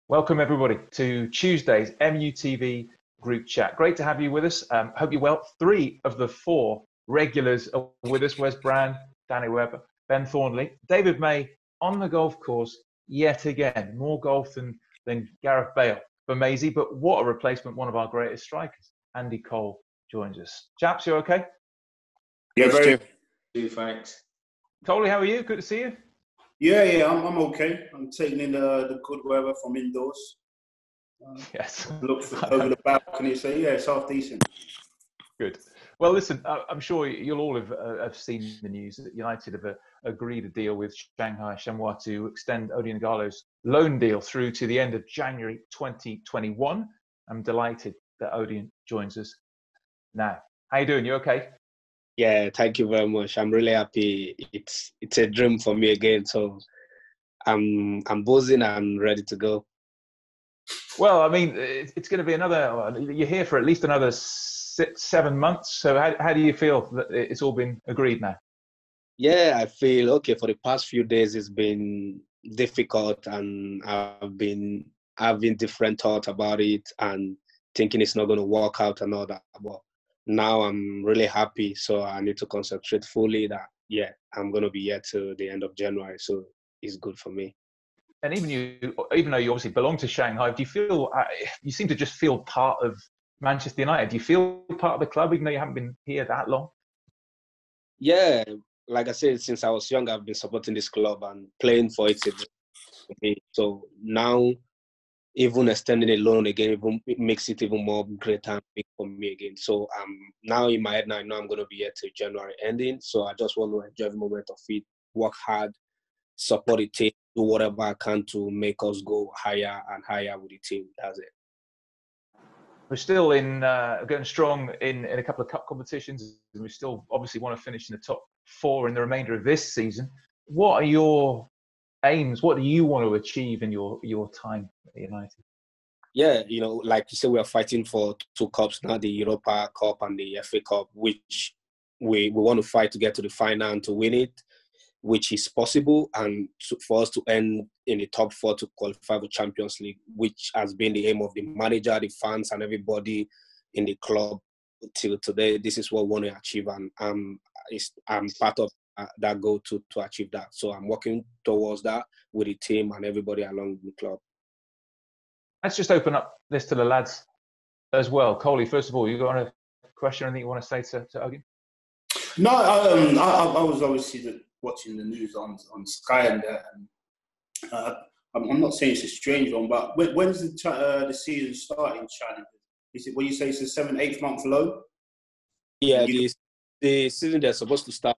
Welcome everybody to Tuesday's MUTV Group Chat. Great to have you with us. Hope you're well. 3 of the 4 regulars are with us. Wes Brand, Danny Webber, Ben Thornley, David May on the golf course yet again. More golf than Gareth Bale for Maisie, but what a replacement, one of our greatest strikers. Andy Cole joins us. Chaps, you okay? Yeah, very good, thanks. Coley, how are you? Good to see you. Yeah, I'm okay. I'm taking in the good weather from indoors. Yes. Look over the balcony and say, yeah, it's half decent. Good. Well, listen, I'm sure you'll all have seen the news that United have agreed a deal with Shanghai Shenhua to extend Odion Ighalo's loan deal through to the end of January 2021. I'm delighted that Odion joins us now. How you doing? You okay? Yeah, thank you very much. I'm really happy. It's a dream for me again. So I'm buzzing. I'm ready to go. Well, I mean, it's going to be another. You're here for at least another 6-7 months. So how do you feel that it's all been agreed now? Yeah, I feel okay. For the past few days, it's been difficult, and I've been having different thoughts about it and thinking it's not going to work out and all that. But now I'm really happy, so I need to concentrate fully that, yeah, I'm going to be here till the end of January, so it's good for me. And even though you obviously belong to Shanghai, do you feel, you seem to just feel part of Manchester United? Do you feel part of the club, even though you haven't been here that long? Yeah, like I said, since I was young, I've been supporting this club and playing for it. So now, even extending a loan again, it makes it even more great and big for me again. So now in my head, now I know I'm going to be here till January ending. So I just want to enjoy the moment of it, work hard, support the team, do whatever I can to make us go higher and higher with the team. That's it. We're still going strong in a couple of cup competitions, and we still obviously want to finish in the top 4 in the remainder of this season. What are your aims? What do you want to achieve in your time at United? Yeah, like you said, we are fighting for 2 cups now, the Europa Cup and the FA Cup, which we want to fight to get to the final and to win it, which is possible, and for us to end in the top 4 to qualify for Champions League, which has been the aim of the manager, the fans, and everybody in the club till today. This is what we want to achieve, and I'm part of that goal to achieve that. So I'm working towards that with the team and everybody along the club. Let's just open up this to the lads as well. Coley, first of all, you got a question or anything you want to say to Odion? No, I was obviously watching the news on Sky and I'm not saying it's a strange one, but when's the season start in China? Is it when you say it's a 7-8 month loan? Yeah, the season they're supposed to start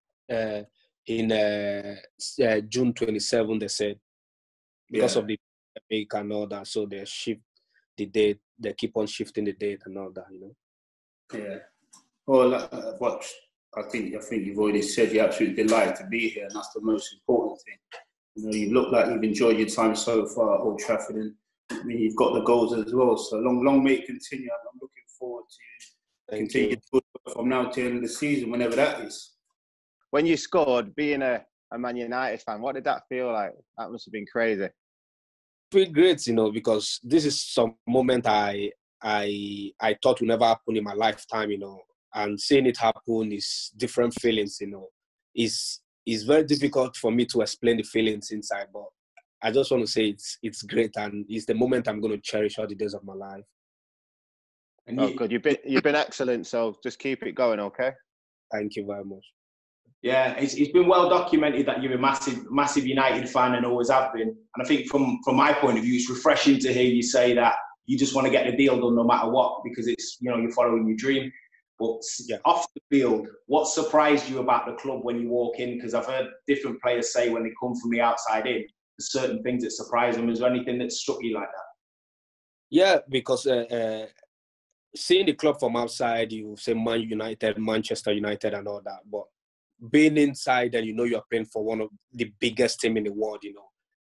in June 27, they said, because of the pandemic and all that. So they shift the date. They keep on shifting the date and all that, Yeah. Well, I think you've already said you're absolutely delighted to be here, and that's the most important thing. You look like you've enjoyed your time so far at Old Trafford, and you've got the goals as well. So long may it continue. I'm looking forward to continue from now to the end of the season, whenever that is. When you scored, being a Man United fan, what did that feel like? That must have been crazy. Feel great, because this is some moment I thought would never happen in my lifetime, and seeing it happen is different feelings, It's very difficult for me to explain the feelings inside, but I just want to say it's great, and it's the moment I'm going to cherish all the days of my life. And good. You've been excellent, so just keep it going, okay? Thank you very much. Yeah, it's been well documented that you're a massive United fan and always have been. And I think from my point of view, it's refreshing to hear you say that you just want to get the deal done no matter what, because it's, you're following your dream. But off the field, what surprised you about the club when you walk in? Because I've heard different players say when they come from the outside in, there's certain things that surprise them. Is there anything that struck you like that? Yeah, because seeing the club from outside, you say Man United, Manchester United and all that. But being inside and you're playing for one of the biggest team in the world,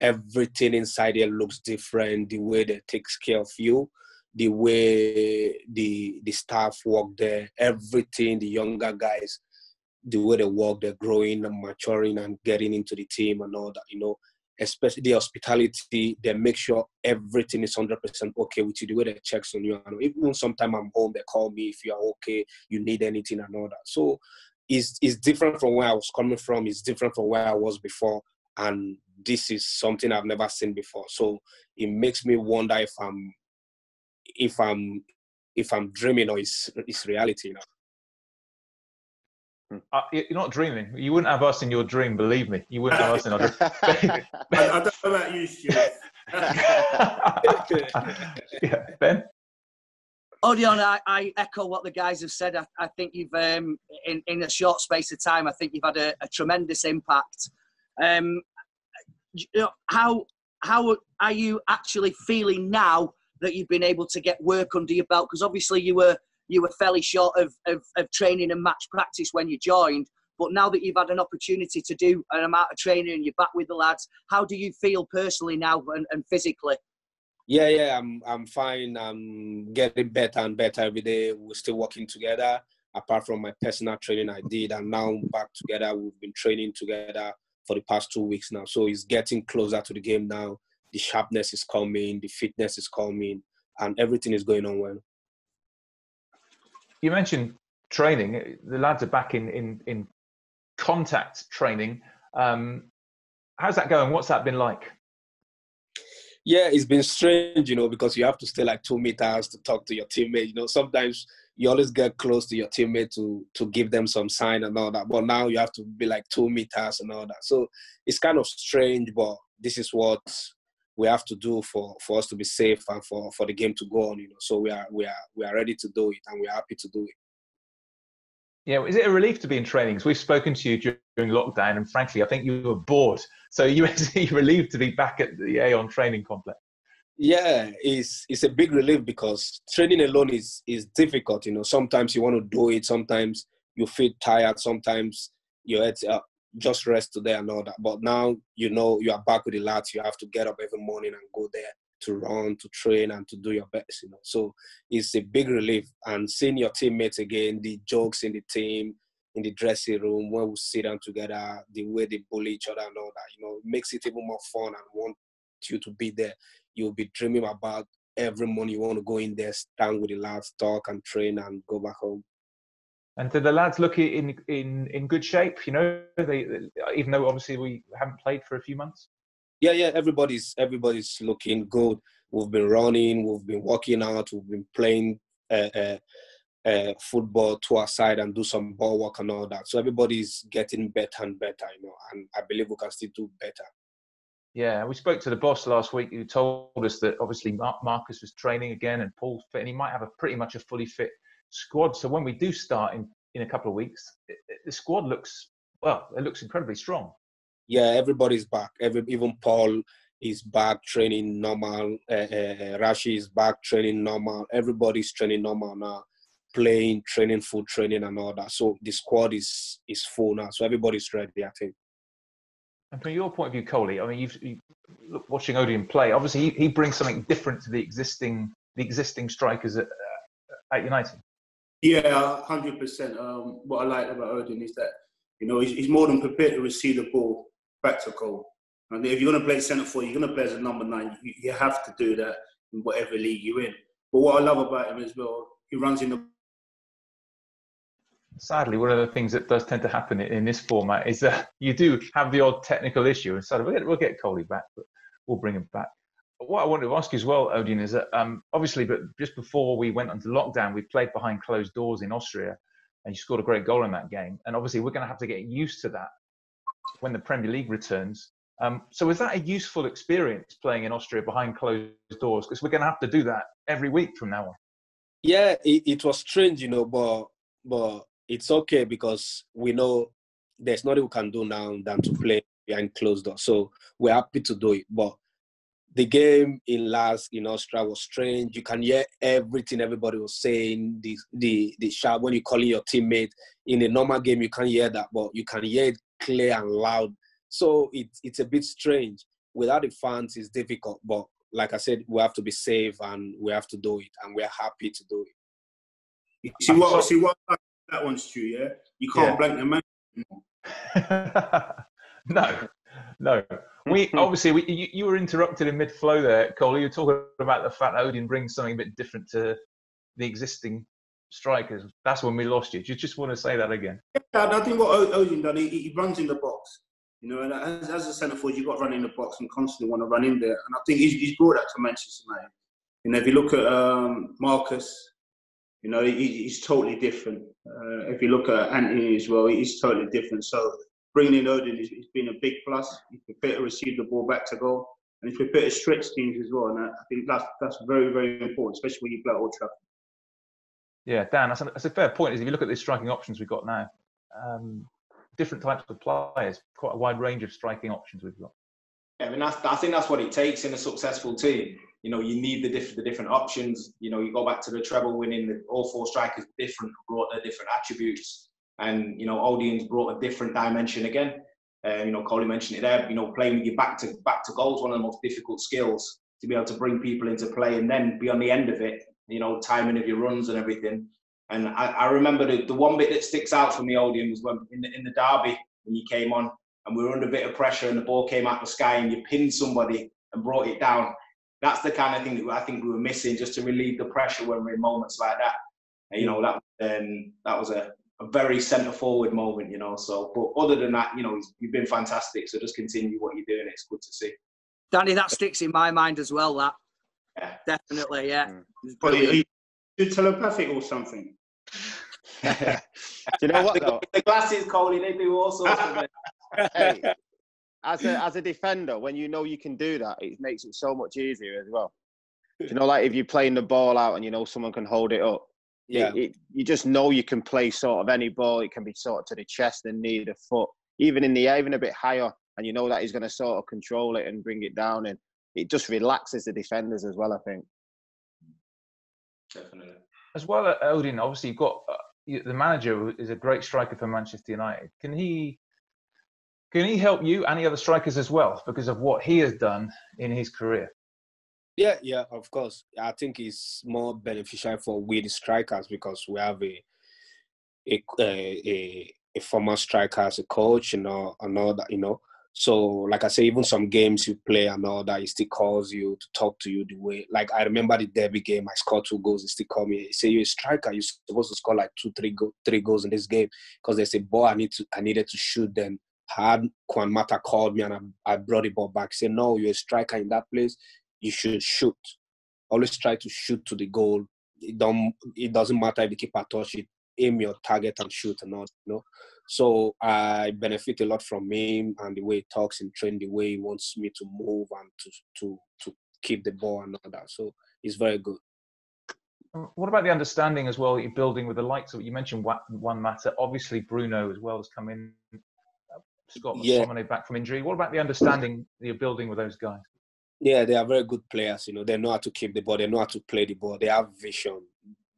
everything inside there looks different. The way they take care of you, the way the staff work there, everything, the younger guys, the way they work, they're growing and maturing and getting into the team and all that, especially the hospitality. They make sure everything is 100% okay with you, the way they checks on you. And even sometimes I'm home, they call me if you are okay, you need anything and all that. So it's different from where I was coming from. It's different from where I was before. And this is something I've never seen before. So it makes me wonder if I'm dreaming or it's reality now. You're not dreaming. You wouldn't have us in your dream, believe me. You wouldn't have us in our dream. I don't know about you, Stuart. Yeah, Ben? Odion, I echo what the guys have said. I think you've, in a short space of time, I think you've had a tremendous impact. How are you actually feeling now that you've been able to get work under your belt? Because obviously you were fairly short of training and match practice when you joined, but now that you've had an opportunity to do an amount of training and you're back with the lads, how do you feel personally now and physically? Yeah, I'm fine. I'm getting better and better every day. We're still working together. Apart from my personal training I did, and now back together. We've been training together for the past 2 weeks now. So it's getting closer to the game now. The sharpness is coming, the fitness is coming, and everything is going on well. You mentioned training. The lads are back in contact training. How's that going? What's that been like? Yeah, it's been strange, because you have to stay like 2 meters to talk to your teammate. Sometimes you always get close to your teammate to give them some sign and all that. But now you have to be like 2 meters and all that. So it's kind of strange, but this is what we have to do for us to be safe and for the game to go on. So we are ready to do it, and we're happy to do it. Yeah, is it a relief to be in trainings? We've spoken to you during lockdown, and frankly, I think you were bored. So you're relieved to be back at the Aon training complex. Yeah, it's a big relief because training alone is difficult. Sometimes you want to do it, sometimes you feel tired, sometimes you're at just rest today and all that. But now you are back with the lads. You have to get up every morning and go there to run, to train, and to do your best. So it's a big relief. And seeing your teammates again, the jokes in the team, in the dressing room, when we sit down together, the way they bully each other and all that, it makes it even more fun and want you to be there. You'll be dreaming about every morning you want to go in there, stand with the lads, talk and train and go back home. And do the lads look in good shape? They even though obviously we haven't played for a few months. Yeah, everybody's looking good. We've been running, we've been working out, we've been playing football to our side and do some ball work and all that. So everybody's getting better and better, and I believe we can still do better. Yeah, we spoke to the boss last week who told us that obviously Marcus was training again and Paul's fit, and he might have pretty much a fully fit squad. So when we do start in a couple of weeks, the squad looks incredibly strong. Yeah, everybody's back. Even Paul is back training normal. Rashi is back training normal. Everybody's training normal now, playing, training, full training and all that. So the squad is full now. So everybody's ready, I think. And from your point of view, Coley, I mean, you look, watching Odion play. Obviously, he brings something different to the existing strikers at United. Yeah, 100%. What I like about Odion is that he's more than prepared to receive the ball back to goal. And if you're going to play centre forward, you're going to play as a number 9. You have to do that in whatever league you're in. But what I love about him as well, he runs in the. Sadly, one of the things that does tend to happen in this format is that you do have the odd technical issue. And so we'll get Coley back, but we'll bring him back. But what I wanted to ask you as well, Odion, is that obviously, but just before we went into lockdown, we played behind closed doors in Austria, and you scored a great goal in that game. And obviously, we're going to have to get used to that when the Premier League returns. So was that a useful experience playing in Austria behind closed doors? Because we're going to have to do that every week from now on. Yeah, it was strange, but it's okay because we know there's nothing we can do now than to play behind closed doors. So we're happy to do it. But the game in Austria was strange. You can hear everything everybody was saying. The shout when you're calling your teammate. In a normal game, you can't hear that, but you can hear it clear and loud. So it's a bit strange. Without the fans, it's difficult. But like I said, we have to be safe and we have to do it, and we're happy to do it. See what that one's true, yeah? You can't blank the man. No. you were interrupted in mid-flow there, Cole. You were talking about the fact that Odion brings something a bit different to the existing strikers. That's when we lost you. Do you just want to say that again? Yeah, I think what Odion done, he runs in the box. You know, and as a centre forward, you've got to run in the box and constantly want to run in there. And I think he's brought that to Manchester United. You know, if you look at Marcus, you know, he's totally different. If you look at Anthony as well, he's totally different. So bringing in Odion has been a big plus. He's prepared to receive the ball back to goal, and he's prepared to stretch teams as well. And I think that's very, very important, especially when you play at Old Trafford. Yeah, Dan, that's a fair point. Is if you look at the striking options we've got now, different types of players, quite a wide range of striking options we've got. Yeah, I mean, I think that's what it takes in a successful team. You know, you need the different options. You know, you go back to the treble winning, all four strikers different, brought their different attributes. And, you know, Odion's brought a different dimension again. You know, Coley mentioned it there, you know, playing with your back to goals, one of the most difficult skills, to be able to bring people into play and then be on the end of it, you know, timing of your runs and everything. And I remember the one bit that sticks out for me, Odion, was when in the derby, when you came on and we were under a bit of pressure and the ball came out the sky and you pinned somebody and brought it down. That's the kind of thing that I think we were missing, just to relieve the pressure when we're in moments like that. And, you know, that was a very centre-forward moment, you know. So, but other than that, you know, you've been fantastic. So just continue what you're doing. It's good to see. Danny, that sticks in my mind as well, that. Yeah. Definitely, yeah. But are you telepathic or something? Do you know what, though? The glasses, Coley, they do all sorts of it. Hey, as a defender, when you know you can do that, it makes it so much easier as well. You know, like if you're playing the ball out and you know someone can hold it up, Yeah. You just know you can play sort of any ball. It can be sort of to the chest and knee, the foot, even in the air, even a bit higher, and you know that he's going to sort of control it and bring it down, and it just relaxes the defenders as well, I think. Definitely. As well, Odion, obviously you've got the manager is a great striker for Manchester United. Can he help you, any other strikers as well, because of what he has done in his career? Yeah, of course. I think it's more beneficial for we the strikers because we have a former striker as a coach, and all that, you know. So, like I say, even some games you play and all that, he still calls you to talk to you the way. Like, I remember the derby game, I scored 2 goals, he still called me. He said, you're a striker, you're supposed to score like 3 goals in this game. Because there's a ball I needed to shoot. Then Juan Mata called me and I brought the ball back. He said, no, you're a striker in that place, you should shoot. Always try to shoot to the goal. It doesn't matter if the keeper touch it, aim your target and shoot and all, you know. So I benefit a lot from him and the way he talks and train, the way he wants me to move and to keep the ball and all that. So it's very good. What about the understanding as well that you're building with the likes of, you mentioned Juan Mata, obviously Bruno as well has come in, Scott McTominay back from injury. What about the understanding that you're building with those guys? Yeah, they are very good players. You know, they know how to keep the ball. They know how to play the ball. They have vision.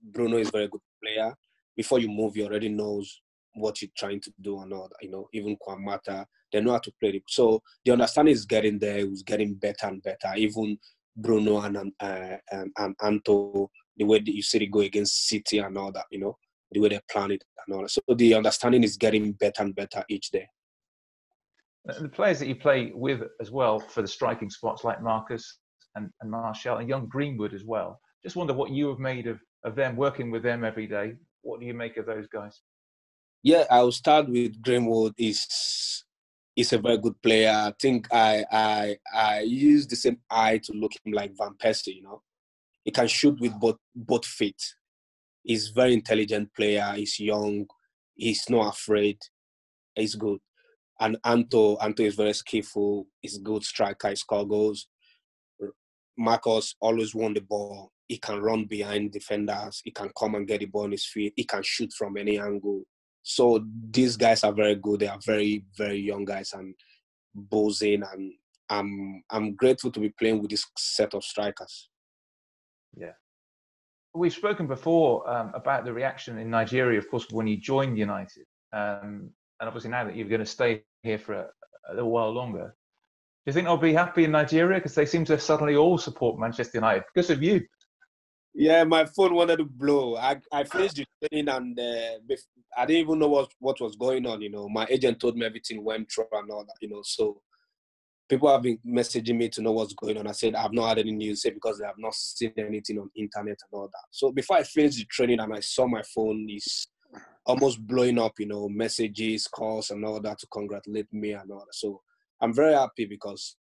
Bruno is a very good player. Before you move, he already knows what you're trying to do and all that. You know, even Juan Mata, they know how to play it. So the understanding is getting there. It's getting better and better. Even Bruno and Anto, the way that you see it go against City and all that, you know, the way they plan it and all that. So the understanding is getting better and better each day. The players that you play with as well for the striking spots like Marcus and Martial and young Greenwood as well. Just wonder what you have made of them, working with them every day. What do you make of those guys? Yeah, I'll start with Greenwood. He's a very good player. I think I use the same eye to look at him like Van Persie, you know. He can shoot with both feet. He's a very intelligent player. He's young. He's not afraid. He's good. And Anto is very skillful. He's a good striker. He scores goals. Marcus always won the ball. He can run behind defenders. He can come and get the ball on his feet. He can shoot from any angle. So these guys are very good. They are very, very young guys and buzzing. And I'm grateful to be playing with this set of strikers. Yeah. We've spoken before about the reaction in Nigeria, of course, when you joined United. And obviously now that you're going to stay here for a little while longer, do you think they'll be happy in Nigeria? Because they seem to suddenly all support Manchester United because of you. Yeah, my phone wanted to blow. I finished the training and I didn't even know what was going on, you know. My agent told me everything went through and all that, you know. So people have been messaging me to know what's going on. I said, I've not had any news, say, because they have not seen anything on internet and all that. So before I finished the training and I saw my phone is almost blowing up, messages, calls and all that to congratulate me and all that. So I'm very happy because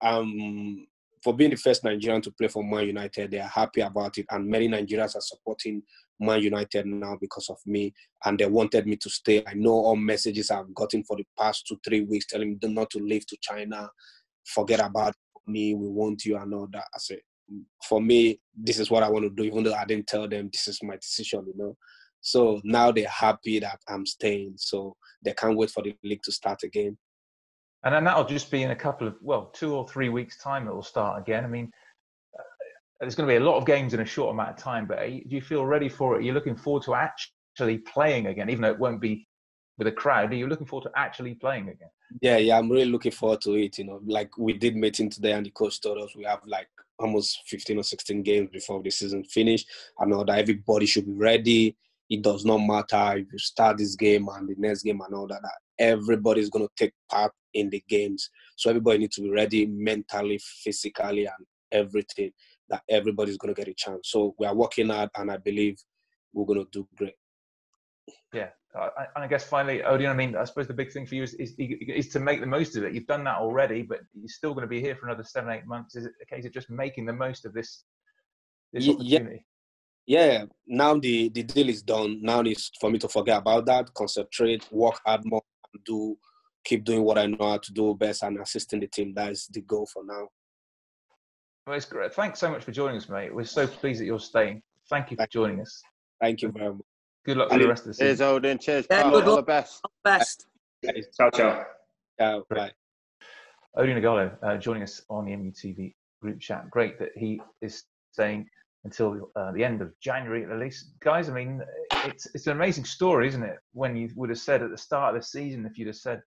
for being the first Nigerian to play for Man United, they are happy about it. And many Nigerians are supporting Man United now because of me. And they wanted me to stay. I know all messages I've gotten for the past 2-3 weeks telling me not to leave to China. Forget about me. We want you and all that. I said, for me, this is what I want to do, even though I didn't tell them this is my decision, So now they're happy that I'm staying. So they can't wait for the league to start again. And then that'll just be in a couple of, 2 or 3 weeks' time it will start again. I mean, there's going to be a lot of games in a short amount of time, but do you feel ready for it? Are you looking forward to actually playing again, even though it won't be with a crowd? Are you looking forward to actually playing again? Yeah, I'm really looking forward to it. Like we did meeting today and the coach told us we have like almost 15 or 16 games before the season finish. I know that everybody should be ready. It does not matter if you start this game and the next game and all that. Everybody's going to take part in the games. So everybody needs to be ready mentally, physically, and everything, that everybody's going to get a chance. So we are working hard, and I believe we're going to do great. Yeah. I guess finally, Odion, I suppose the big thing for you is to make the most of it. You've done that already, but you're still going to be here for another 7-8 months. Is it a case of just making the most of this opportunity? Yeah, now the deal is done. Now it's for me to forget about that, concentrate, work hard more, and keep doing what I know how to do best and assisting the team. That is the goal for now. Well, it's great. Thanks so much for joining us, mate. We're so pleased that you're staying. Thank you for joining us. Thank you very much. Good luck for the rest of the season. Cheers, Odion. Cheers. Yeah, All the best. Best. Ciao, ciao. Ciao. Bye. Odion Ighalo joining us on the MUTV Group Chat. Great that he is staying until the end of January at least. Guys, it's an amazing story, isn't it? When you would have said at the start of the season, if you'd have said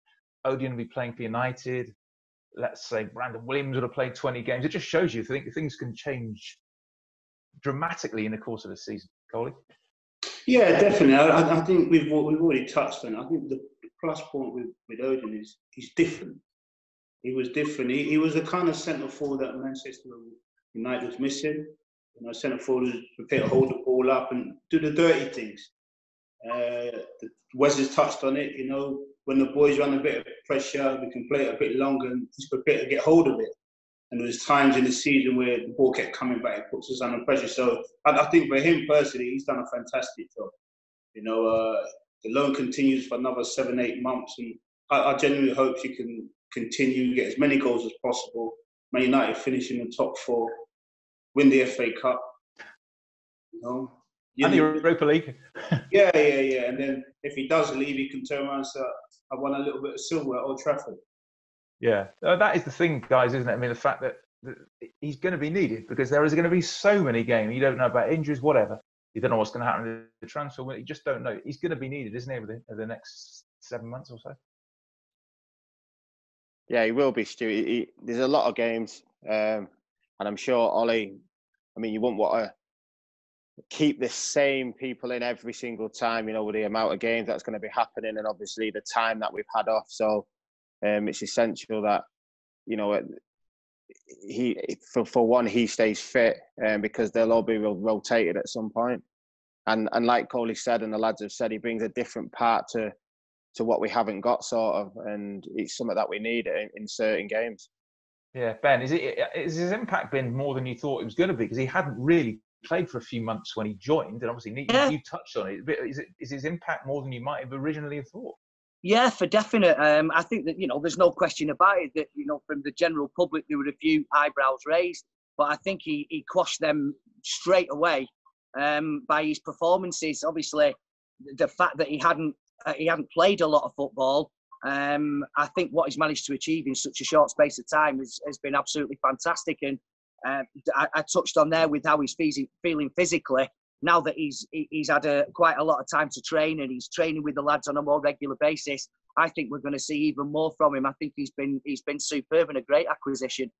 Odion would be playing for United, let's say Brandon Williams would have played 20 games, it just shows you things can change dramatically in the course of a season. Coley? Yeah, definitely. I think we've already touched on it. I think the plus point with Odion is he's different. He was different. He was the kind of centre forward that Manchester United was missing. Centre forward is prepared to hold the ball up and do the dirty things. Wes has touched on it. When the boys run a bit of pressure, we can play it a bit longer, and he's prepared to get hold of it. And there was times in the season where the ball kept coming back, it puts us under pressure. So I think for him personally, he's done a fantastic job. The loan continues for another 7-8 months, and I genuinely hope he can continue, get as many goals as possible. Man United finish in the top 4, win the FA Cup. And the Europa League. Yeah. And then if he does leave, he can turn around and say, I won a little bit of silver at Old Trafford. Yeah, that is the thing, guys, isn't it? The fact that he's going to be needed because there is going to be so many games. You don't know about injuries, whatever. You don't know what's going to happen in the transfer window. You just don't know. He's going to be needed, isn't he, over the next 7 months or so? Yeah, he will be, Stu. There's a lot of games, and I'm sure Ollie, you wouldn't want to keep the same people in every single time, with the amount of games that's going to be happening and obviously the time that we've had off. So it's essential that, for one, he stays fit because they'll all be rotated at some point. And like Coley said, and the lads have said, he brings a different part to what we haven't got, sort of, and it's something that we need in certain games. Yeah, Ben, is his impact been more than you thought it was going to be? Because he hadn't really played for a few months when he joined, and obviously you touched on it. Is his impact more than you might have originally thought? Yeah, for definite. I think that, there's no question about it that, from the general public, there were a few eyebrows raised, but I think he quashed them straight away by his performances. Obviously, the fact that he hadn't played a lot of football, I think what he's managed to achieve in such a short space of time has been absolutely fantastic. And I touched on there with how he's feeling physically. Now that he's had quite a lot of time to train and he's training with the lads on a more regular basis, I think we're going to see even more from him. I think he's been superb and a great acquisition.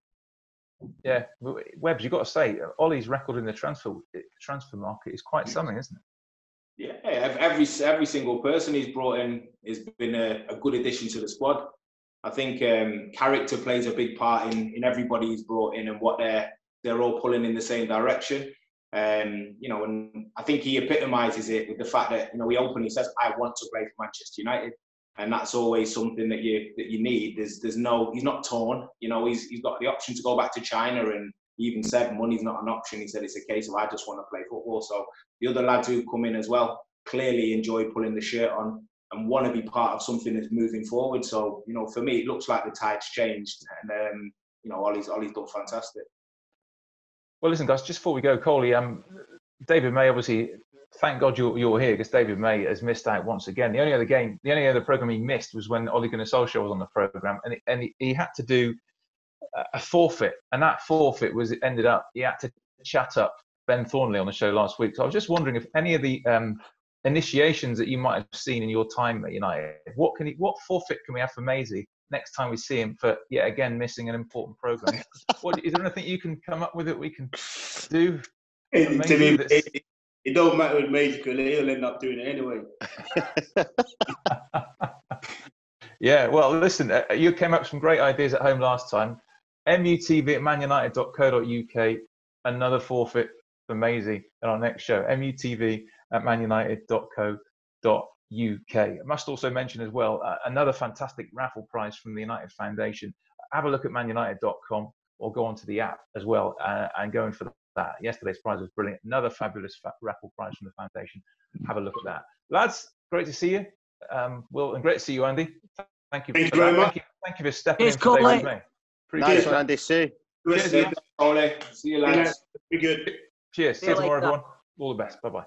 Yeah, Webbs, you've got to say, Ollie's record in the transfer market is quite something, isn't it? Yeah, every single person he's brought in has been a good addition to the squad. I think character plays a big part in everybody who's brought in and what they're all pulling in the same direction. You know, and I think he epitomises it with the fact that, you know, he openly says, "I want to play for Manchester United," and that's always something that you need. There's no, he's not torn. You know, he's got the option to go back to China, and he even said money's not an option. He said it's a case of, I just want to play football. So the other lads who've come in as well clearly enjoy pulling the shirt on and want to be part of something that's moving forward. So, you know, for me, it looks like the tide's changed, and you know, Ollie's done fantastic. Well, listen, guys, just before we go, Coley, David May, obviously, thank God you're here, because David May has missed out once again. The only other program he missed was when Ole Gunnar Solskjaer was on the program, and he had to do a forfeit, and that forfeit ended up he had to chat up Ben Thornley on the show last week. So I was just wondering if any of the initiations that you might have seen in your time at United, what forfeit can we have for Maisie next time we see him for yet again missing an important program? Is there anything you can come up with that we can do? It don't matter with Maisie, because he'll end up doing it anyway. Yeah, well, listen, you came up with some great ideas at home last time. MUTV@manunited.co.uk, another forfeit for Maisie at our next show. MUTV@manunited.co.uk. I must also mention as well, another fantastic raffle prize from the United Foundation. Have a look at manunited.com or go onto the app as well and go in for that. Yesterday's prize was brilliant. Another fabulous raffle prize from the foundation. Have a look at that. Lads, great to see you. Will, and great to see you, Andy. Thank you. Thank you very much. Thank you for stepping in for Coley. David May. Nice one, Andy. See Cheers, Ole. See you, lads. Be good. Cheers. See you tomorrow, everyone. All the best. Bye-bye.